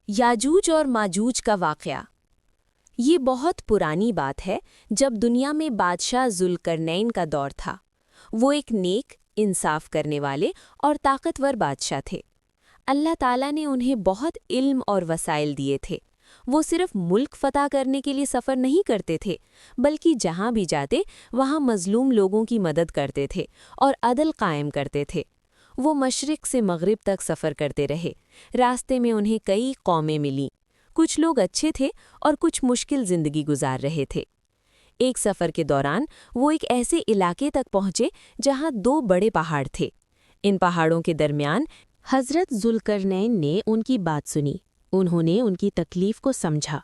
یاجوج اور ماجوج کا واقعہ۔ یہ بہت پرانی بات ہے جب دنیا میں بادشاہ ذوالقرنین کا دور تھا۔ وہ ایک نیک، انصاف کرنے والے اور طاقتور بادشاہ تھے۔ اللہ تعالیٰ نے انہیں بہت علم اور وسائل دیے تھے۔ وہ صرف ملک فتح کرنے کے لیے سفر نہیں کرتے تھے، بلکہ جہاں بھی جاتے وہاں مظلوم لوگوں کی مدد کرتے تھے اور عدل قائم کرتے تھے۔ وہ مشرق سے مغرب تک سفر کرتے رہے۔ راستے میں انہیں کئی قومیں ملیں۔ کچھ لوگ اچھے تھے اور کچھ مشکل زندگی گزار رہے تھے۔ ایک سفر کے دوران وہ ایک ایسے علاقے تک پہنچے جہاں 2 بڑے پہاڑ تھے۔ ان پہاڑوں کے درمیان حضرت ذوالقرنین نے ان کی بات سنی۔ انہوں نے ان کی تکلیف کو سمجھا۔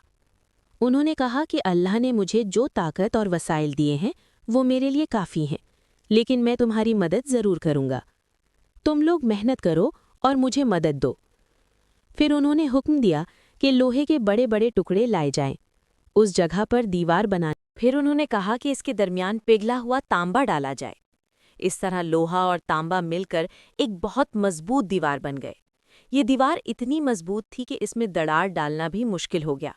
انہوں نے کہا کہ اللہ نے مجھے جو طاقت اور وسائل دیے ہیں وہ میرے لیے کافی ہیں، لیکن میں تمہاری مدد ضرور کروں گا۔ تم لوگ محنت کرو اور مجھے مدد دو۔ پھر انہوں نے حکم دیا کہ لوہے کے بڑے بڑے ٹکڑے لائے جائیں، اس جگہ پر دیوار بنا۔ پھر انہوں نے کہا کہ اس کے درمیان پگھلا ہوا تانبا ڈالا جائے۔ اس طرح لوہا اور تانبا مل کر ایک بہت مضبوط دیوار بن گئے۔ یہ دیوار اتنی مضبوط تھی کہ اس میں دراڑ ڈالنا بھی مشکل ہو گیا۔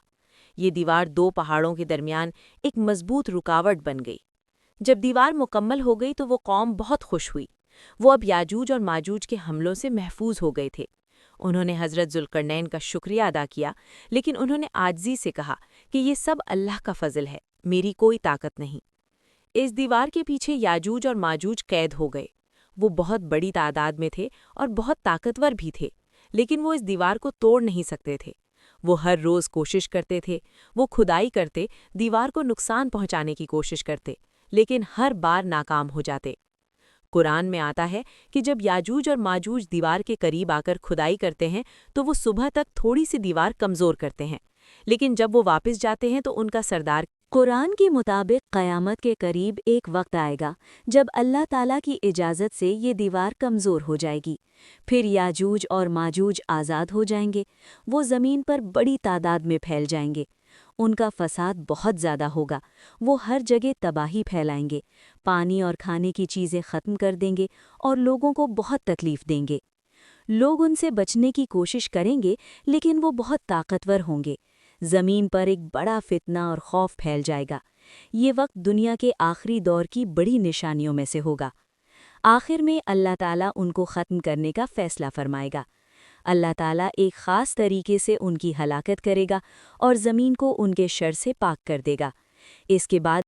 یہ دیوار 2 پہاڑوں کے درمیان ایک مضبوط رکاوٹ بن گئی۔ جب دیوار مکمل ہو گئی تو وہ قوم بہت خوش ہوئی۔ وہ اب یاجوج اور ماجوج کے حملوں سے محفوظ ہو گئے تھے۔ انہوں نے حضرت ذوالقرنین کا شکریہ ادا کیا، لیکن انہوں نے عاجزی سے کہا کہ یہ سب اللہ کا فضل ہے، میری کوئی طاقت نہیں۔ اس دیوار کے پیچھے یاجوج اور ماجوج قید ہو گئے۔ وہ بہت بڑی تعداد میں تھے اور بہت طاقتور بھی تھے، لیکن وہ اس دیوار کو توڑ نہیں سکتے تھے۔ وہ ہر روز کوشش کرتے تھے، وہ کھدائی کرتے، دیوار کو نقصان پہنچانے کی کوشش کرتے، لیکن ہر بار ناکام ہو جاتے۔ قرآن میں آتا ہے کہ جب یاجوج اور ماجوج دیوار کے قریب آ کر کھدائی کرتے ہیں تو وہ صبح تک تھوڑی سی دیوار کمزور کرتے ہیں، لیکن جب وہ واپس جاتے ہیں تو ان کا سردار قرآن کے مطابق قیامت کے قریب ایک وقت آئے گا جب اللہ تعالیٰ کی اجازت سے یہ دیوار کمزور ہو جائے گی۔ پھر یاجوج اور ماجوج آزاد ہو جائیں گے۔ وہ زمین پر بڑی تعداد میں پھیل جائیں گے۔ ان کا فساد بہت زیادہ ہوگا۔ وہ ہر جگہ تباہی پھیلائیں گے، پانی اور کھانے کی چیزیں ختم کر دیں گے اور لوگوں کو بہت تکلیف دیں گے۔ لوگ ان سے بچنے کی کوشش کریں گے، لیکن وہ بہت طاقتور ہوں گے۔ زمین پر ایک بڑا فتنہ اور خوف پھیل جائے گا۔ یہ وقت دنیا کے آخری دور کی بڑی نشانیوں میں سے ہوگا۔ آخر میں اللہ تعالیٰ ان کو ختم کرنے کا فیصلہ فرمائے گا۔ اللہ تعالیٰ ایک خاص طریقے سے ان کی ہلاکت کرے گا اور زمین کو ان کے شر سے پاک کر دے گا۔ اس کے بعد